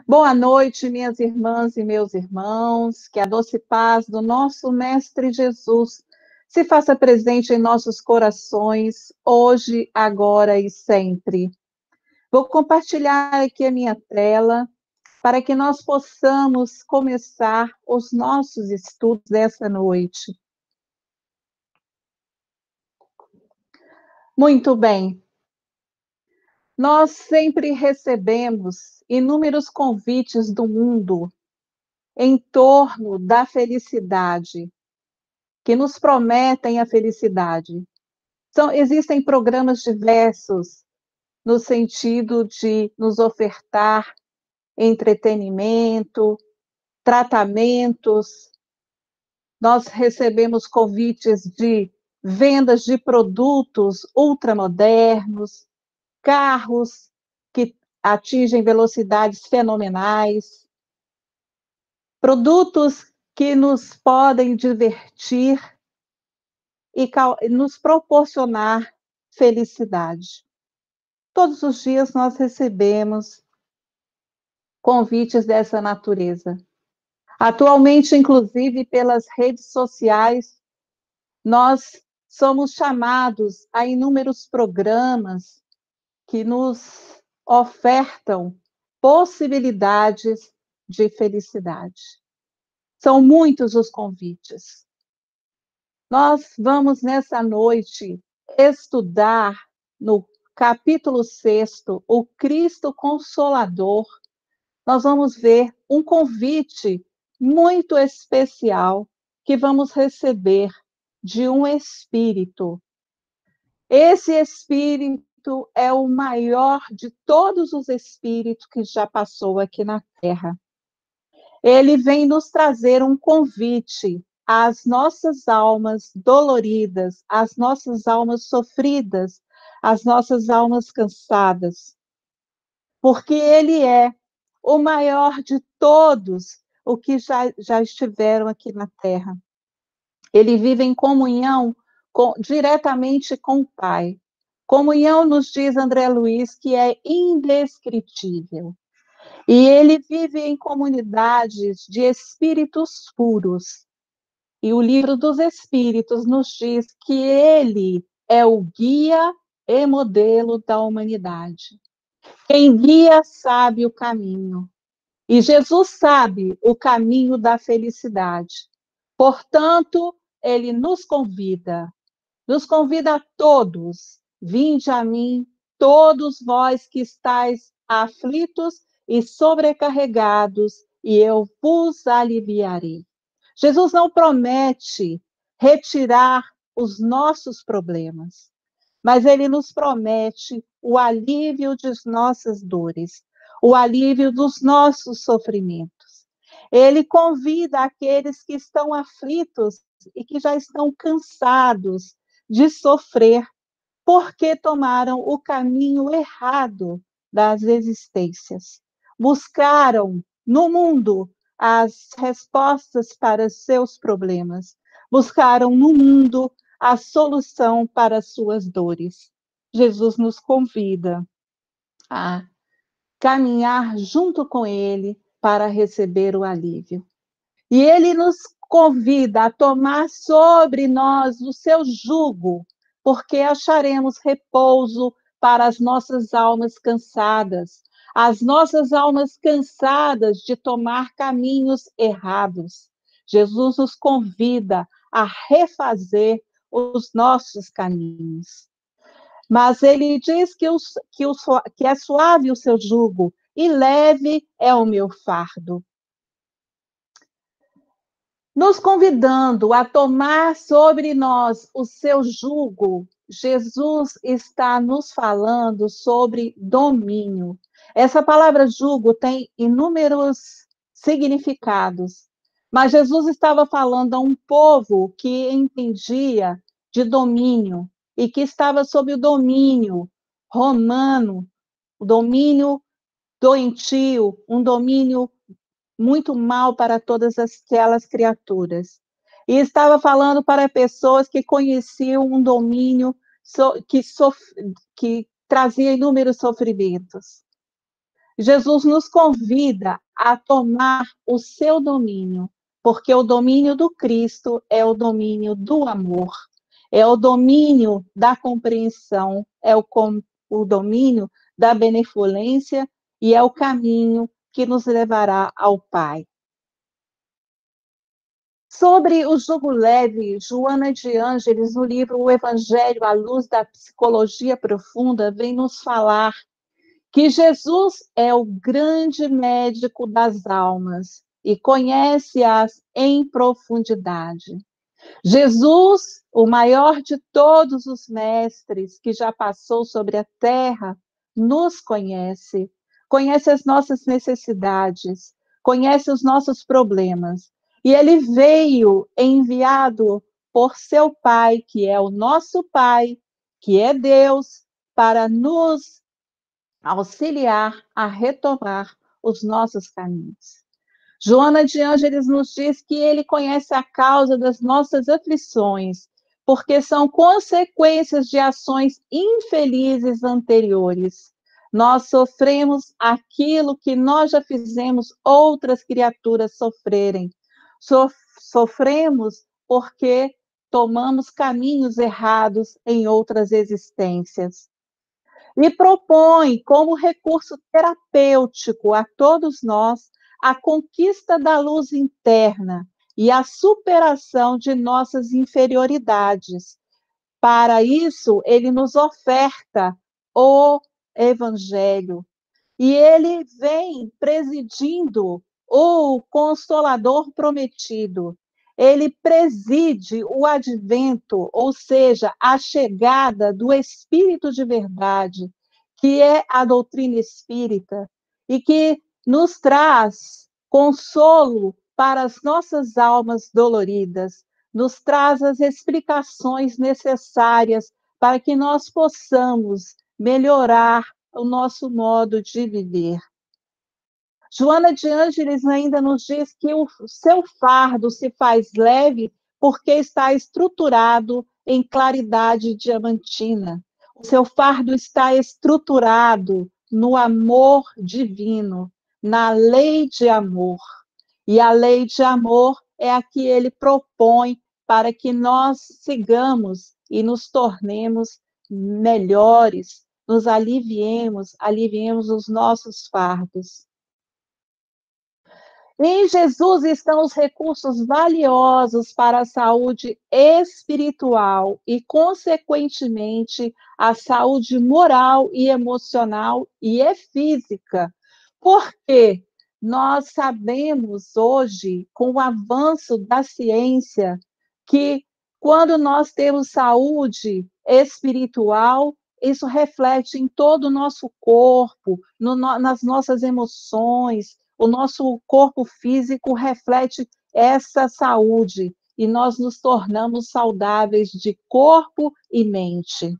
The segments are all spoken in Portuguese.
Boa noite, minhas irmãs e meus irmãos. Que a doce paz do nosso Mestre Jesus se faça presente em nossos corações, hoje, agora e sempre. Vou compartilhar aqui a minha tela para que nós possamos começar os nossos estudos dessa noite. Muito bem. Nós sempre recebemos inúmeros convites do mundo em torno da felicidade, que nos prometem a felicidade. Existem programas diversos no sentido de nos ofertar entretenimento, tratamentos. Nós recebemos convites de vendas de produtos ultramodernos, carros que atingem velocidades fenomenais, produtos que nos podem divertir e nos proporcionar felicidade. Todos os dias nós recebemos convites dessa natureza. Atualmente, inclusive, pelas redes sociais, nós somos chamados a inúmeros programas que nos ofertam possibilidades de felicidade. São muitos os convites. Nós vamos, nessa noite, estudar no capítulo 6, o Cristo Consolador. Nós vamos ver um convite muito especial que vamos receber de um espírito. Esse espírito é o maior de todos os espíritos que já passou aqui na Terra. Ele vem nos trazer um convite às nossas almas doloridas, às nossas almas sofridas, às nossas almas cansadas. Porque ele é o maior de todos os que já estiveram aqui na Terra. Ele vive em comunhão diretamente com o Pai. Comunhão, nos diz André Luiz, que é indescritível. E ele vive em comunidades de espíritos puros. E o livro dos Espíritos nos diz que ele é o guia e modelo da humanidade. Quem guia sabe o caminho. E Jesus sabe o caminho da felicidade. Portanto, ele nos convida a todos: vinde a mim, todos vós que estáis aflitos e sobrecarregados, e eu vos aliviarei. Jesus não promete retirar os nossos problemas, mas ele nos promete o alívio de nossas dores, o alívio dos nossos sofrimentos. Ele convida aqueles que estão aflitos e que já estão cansados de sofrer, porque tomaram o caminho errado das existências. Buscaram no mundo as respostas para seus problemas. Buscaram no mundo a solução para as suas dores. Jesus nos convida a caminhar junto com ele para receber o alívio. E ele nos convida a tomar sobre nós o seu jugo, porque acharemos repouso para as nossas almas cansadas, as nossas almas cansadas de tomar caminhos errados. Jesus nos convida a refazer os nossos caminhos. Mas ele diz que é suave o seu jugo e leve é o meu fardo. Nos convidando a tomar sobre nós o seu jugo, Jesus está nos falando sobre domínio. Essa palavra jugo tem inúmeros significados, mas Jesus estava falando a um povo que entendia de domínio e que estava sob o domínio romano, o domínio doentio, um domínio muito mal para todas aquelas criaturas. E estava falando para pessoas que conheciam um domínio que trazia inúmeros sofrimentos. Jesus nos convida a tomar o seu domínio, porque o domínio do Cristo é o domínio do amor, é o domínio da compreensão, o domínio da benevolência e é o caminho que nos levará ao Pai. Sobre o jugo leve, Joana de Ângeles, no livro O Evangelho à Luz da Psicologia Profunda, vem nos falar que Jesus é o grande médico das almas e conhece-as em profundidade. Jesus, o maior de todos os mestres que já passou sobre a terra, nos conhece, conhece as nossas necessidades, conhece os nossos problemas. E ele veio enviado por seu Pai, que é o nosso Pai, que é Deus, para nos auxiliar a retomar os nossos caminhos. Joana de Ângeles nos diz que ele conhece a causa das nossas aflições, porque são consequências de ações infelizes anteriores. Nós sofremos aquilo que nós já fizemos outras criaturas sofrerem. Sofremos porque tomamos caminhos errados em outras existências. E propõe como recurso terapêutico a todos nós a conquista da luz interna e a superação de nossas inferioridades. Para isso, ele nos oferta o Evangelho. E ele vem presidindo o Consolador prometido. Ele preside o advento, ou seja, a chegada do Espírito de verdade, que é a doutrina espírita, e que nos traz consolo para as nossas almas doloridas, nos traz as explicações necessárias para que nós possamos melhorar o nosso modo de viver. Joana de Ângeles ainda nos diz que o seu fardo se faz leve porque está estruturado em claridade diamantina. O seu fardo está estruturado no amor divino, na lei de amor. E a lei de amor é a que ele propõe para que nós sigamos e nos tornemos melhores, nos aliviemos os nossos fardos. Em Jesus estão os recursos valiosos para a saúde espiritual e, consequentemente, a saúde moral e emocional e física. Porque nós sabemos hoje, com o avanço da ciência, que quando nós temos saúde espiritual, isso reflete em todo o nosso corpo, nas nossas emoções. O nosso corpo físico reflete essa saúde e nós nos tornamos saudáveis de corpo e mente.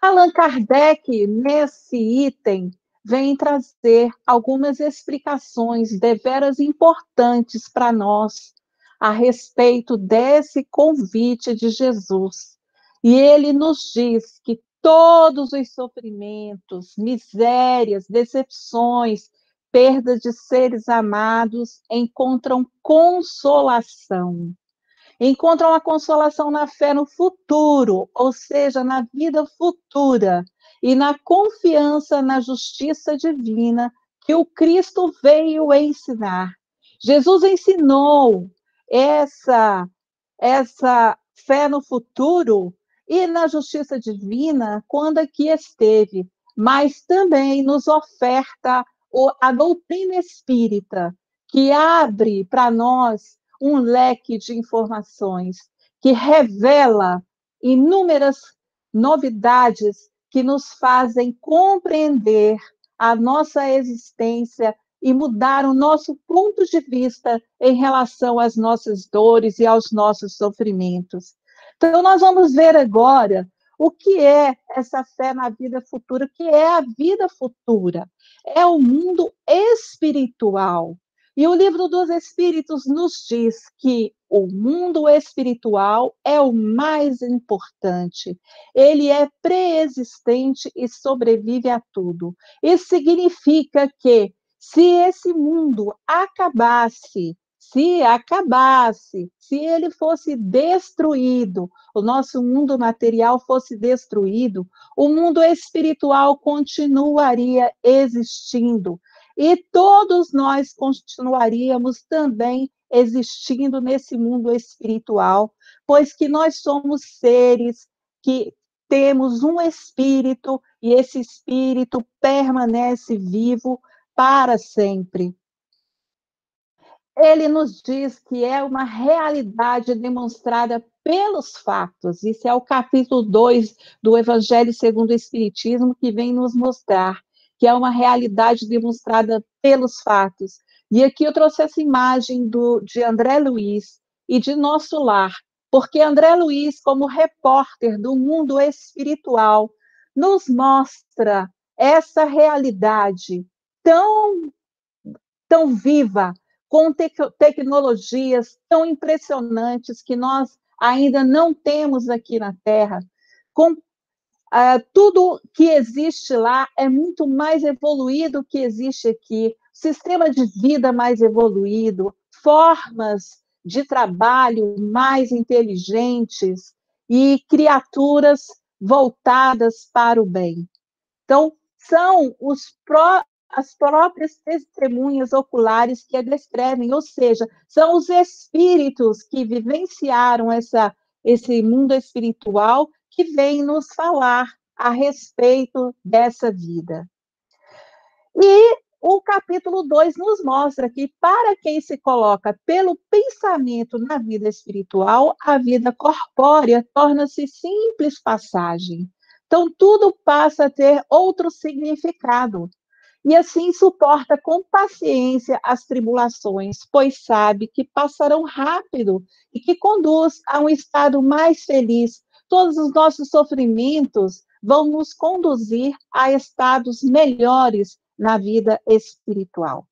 Allan Kardec, nesse item, vem trazer algumas explicações deveras importantes para nós a respeito desse convite de Jesus. E ele nos diz que todos os sofrimentos, misérias, decepções, perdas de seres amados encontram consolação. Encontram a consolação na fé no futuro, ou seja, na vida futura, e na confiança na justiça divina que o Cristo veio ensinar. Jesus ensinou essa fé no futuro e na justiça divina quando aqui esteve, mas também nos oferta a doutrina espírita, que abre para nós um leque de informações, que revela inúmeras novidades que nos fazem compreender a nossa existência e mudar o nosso ponto de vista em relação às nossas dores e aos nossos sofrimentos. Então, nós vamos ver agora o que é essa fé na vida futura, o que é a vida futura. É o mundo espiritual. E o livro dos Espíritos nos diz que o mundo espiritual é o mais importante. Ele é pré-existente e sobrevive a tudo. Isso significa que, se esse mundo acabasse, se ele fosse destruído, o nosso mundo material fosse destruído, o mundo espiritual continuaria existindo. E todos nós continuaríamos também existindo nesse mundo espiritual, pois que nós somos seres que temos um espírito e esse espírito permanece vivo para sempre. Ele nos diz que é uma realidade demonstrada pelos fatos. Isso é o capítulo 2 do Evangelho segundo o Espiritismo, que vem nos mostrar que é uma realidade demonstrada pelos fatos. E aqui eu trouxe essa imagem de André Luiz e de Nosso Lar, porque André Luiz, como repórter do mundo espiritual, nos mostra essa realidade tão, tão viva, com tecnologias tão impressionantes que nós ainda não temos aqui na Terra, com tudo que existe lá é muito mais evoluído que existe aqui, sistema de vida mais evoluído, formas de trabalho mais inteligentes e criaturas voltadas para o bem. Então, são as próprias testemunhas oculares que a descrevem, ou seja, são os espíritos que vivenciaram esse mundo espiritual que vêm nos falar a respeito dessa vida. E o capítulo 2 nos mostra que, para quem se coloca pelo pensamento na vida espiritual, a vida corpórea torna-se simples passagem. Então, tudo passa a ter outro significado. E assim suporta com paciência as tribulações, pois sabe que passarão rápido e que conduz a um estado mais feliz. Todos os nossos sofrimentos vão nos conduzir a estados melhores na vida espiritual.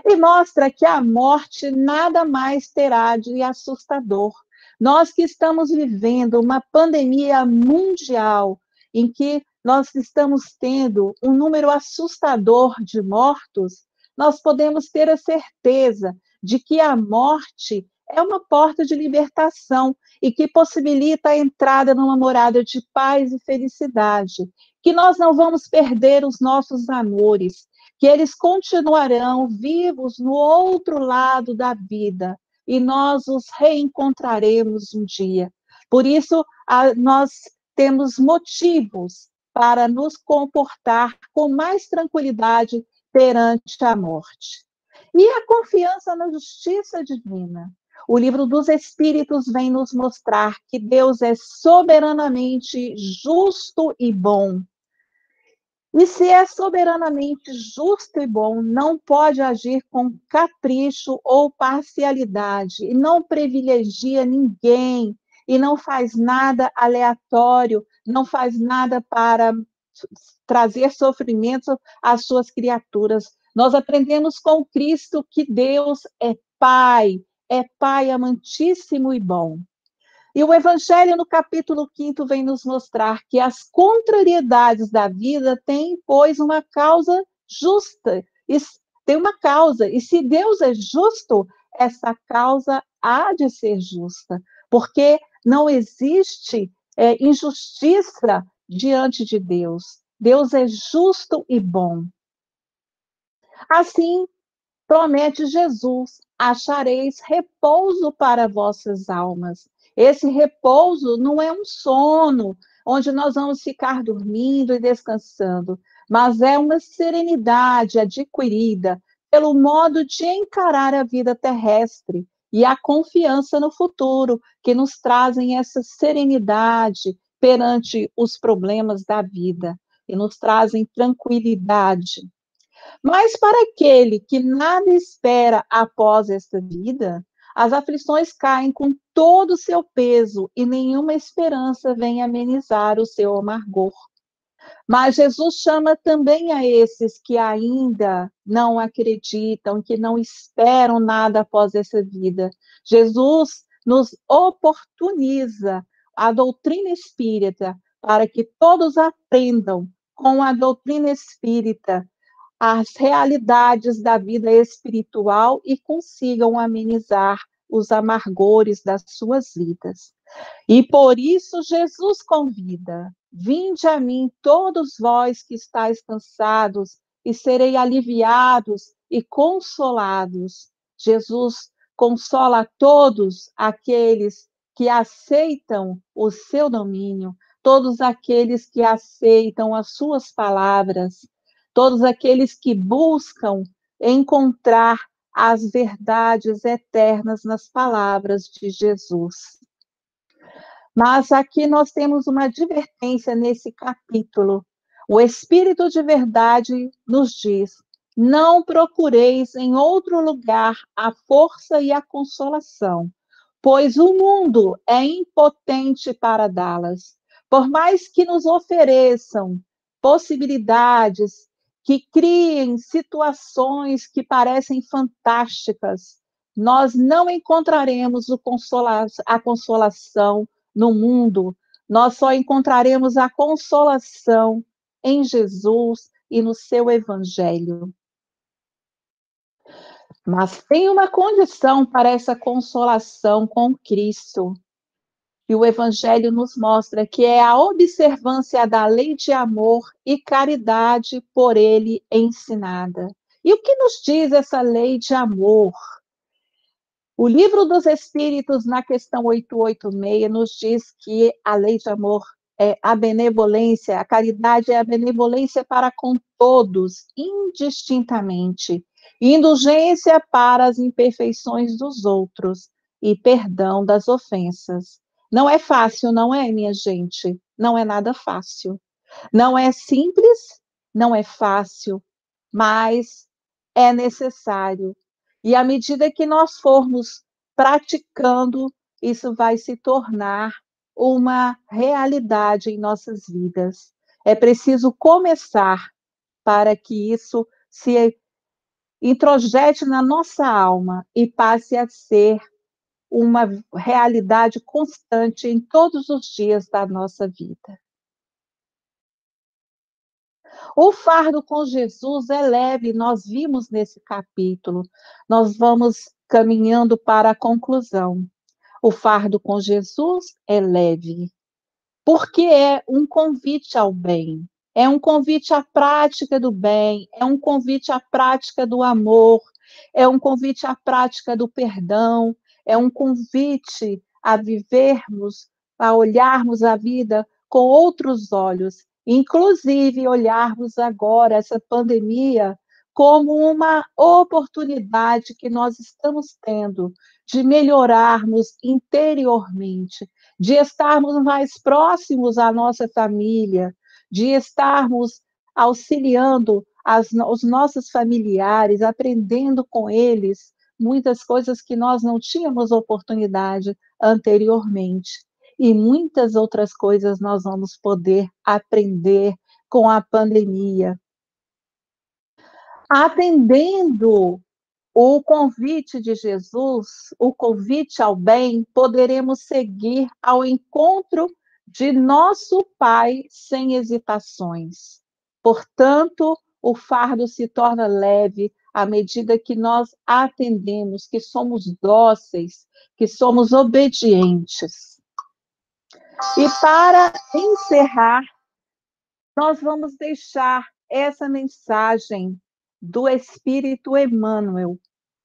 E mostra que a morte nada mais terá de assustador. Nós que estamos vivendo uma pandemia mundial, em que nós estamos tendo um número assustador de mortos, nós podemos ter a certeza de que a morte é uma porta de libertação e que possibilita a entrada numa morada de paz e felicidade, que nós não vamos perder os nossos amores, que eles continuarão vivos no outro lado da vida e nós os reencontraremos um dia. Por isso, nós temos motivos para nos comportar com mais tranquilidade perante a morte. E a confiança na justiça divina. O livro dos Espíritos vem nos mostrar que Deus é soberanamente justo e bom. E se é soberanamente justo e bom, não pode agir com capricho ou parcialidade, e não privilegia ninguém, e não faz nada aleatório, não faz nada para trazer sofrimento às suas criaturas. Nós aprendemos com Cristo que Deus é Pai amantíssimo e bom. E o Evangelho, no capítulo 5, vem nos mostrar que as contrariedades da vida têm, pois, uma causa justa. Tem uma causa. E se Deus é justo, essa causa há de ser justa. Porque não existe injustiça diante de Deus. Deus é justo e bom. Assim, promete Jesus: achareis repouso para vossas almas. Esse repouso não é um sono, onde nós vamos ficar dormindo e descansando, mas é uma serenidade adquirida pelo modo de encarar a vida terrestre e a confiança no futuro, que nos trazem essa serenidade perante os problemas da vida e nos trazem tranquilidade. Mas para aquele que nada espera após esta vida, as aflições caem com todo o seu peso e nenhuma esperança vem amenizar o seu amargor. Mas Jesus chama também a esses que ainda não acreditam, que não esperam nada após essa vida. Jesus nos oportuniza a doutrina espírita para que todos aprendam com a doutrina espírita as realidades da vida espiritual e consigam amenizar os amargores das suas vidas. E por isso Jesus convida: vinde a mim todos vós que estáis cansados, e serei aliviados e consolados. Jesus consola todos aqueles que aceitam o seu domínio, todos aqueles que aceitam as suas palavras, todos aqueles que buscam encontrar as verdades eternas nas palavras de Jesus. Mas aqui nós temos uma advertência nesse capítulo. O Espírito de verdade nos diz: não procureis em outro lugar a força e a consolação, pois o mundo é impotente para dá-las. Por mais que nos ofereçam possibilidades, que criem situações que parecem fantásticas, nós não encontraremos a consolação no mundo, nós só encontraremos a consolação em Jesus e no seu Evangelho. Mas tem uma condição para essa consolação com Cristo, e o Evangelho nos mostra que é a observância da lei de amor e caridade por ele ensinada. E o que nos diz essa lei de amor? O Livro dos Espíritos, na questão 886, nos diz que a lei de amor é a benevolência, a caridade é a benevolência para com todos, indistintamente, indulgência para as imperfeições dos outros e perdão das ofensas. Não é fácil, não é, minha gente? Não é nada fácil. Não é simples, não é fácil, mas é necessário. E à medida que nós formos praticando, isso vai se tornar uma realidade em nossas vidas. É preciso começar para que isso se introjete na nossa alma e passe a ser uma realidade constante em todos os dias da nossa vida. O fardo com Jesus é leve, nós vimos nesse capítulo. Nós vamos caminhando para a conclusão. O fardo com Jesus é leve, porque é um convite ao bem, é um convite à prática do bem, é um convite à prática do amor, é um convite à prática do perdão, é um convite a vivermos, a olharmos a vida com outros olhos, inclusive olharmos agora essa pandemia como uma oportunidade que nós estamos tendo de melhorarmos interiormente, de estarmos mais próximos à nossa família, de estarmos auxiliando os nossos familiares, aprendendo com eles muitas coisas que nós não tínhamos oportunidade anteriormente. E muitas outras coisas nós vamos poder aprender com a pandemia. Atendendo o convite de Jesus, o convite ao bem, poderemos seguir ao encontro de nosso Pai sem hesitações. Portanto, o fardo se torna leve à medida que nós atendemos, que somos dóceis, que somos obedientes. E para encerrar, nós vamos deixar essa mensagem do Espírito Emmanuel,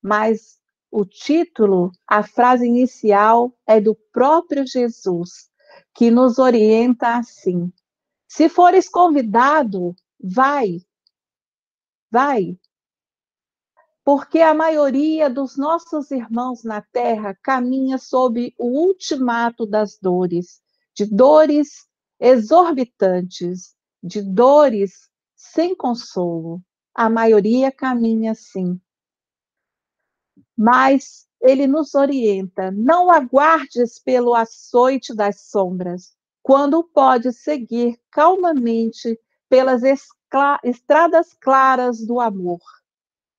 mas o título, a frase inicial é do próprio Jesus, que nos orienta assim: se fores convidado, vai, vai, porque a maioria dos nossos irmãos na Terra caminha sob o ultimato das dores, de dores exorbitantes, de dores sem consolo. A maioria caminha assim. Mas ele nos orienta: não aguardes pelo açoite das sombras, quando pode seguir calmamente pelas estradas claras do amor.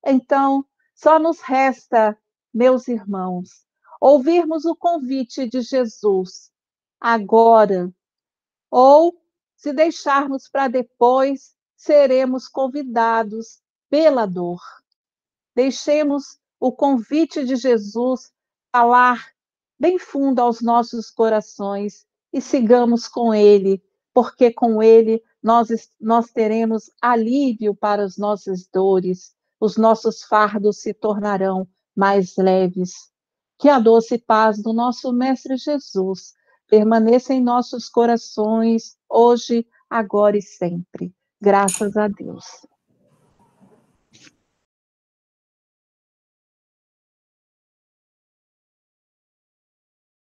Então, só nos resta, meus irmãos, ouvirmos o convite de Jesus agora, ou, se deixarmos para depois, seremos convidados pela dor. Deixemos o convite de Jesus falar bem fundo aos nossos corações e sigamos com Ele, porque com Ele nós teremos alívio para as nossas dores, os nossos fardos se tornarão mais leves. Que a doce paz do nosso Mestre Jesus permaneça em nossos corações, hoje, agora e sempre. Graças a Deus.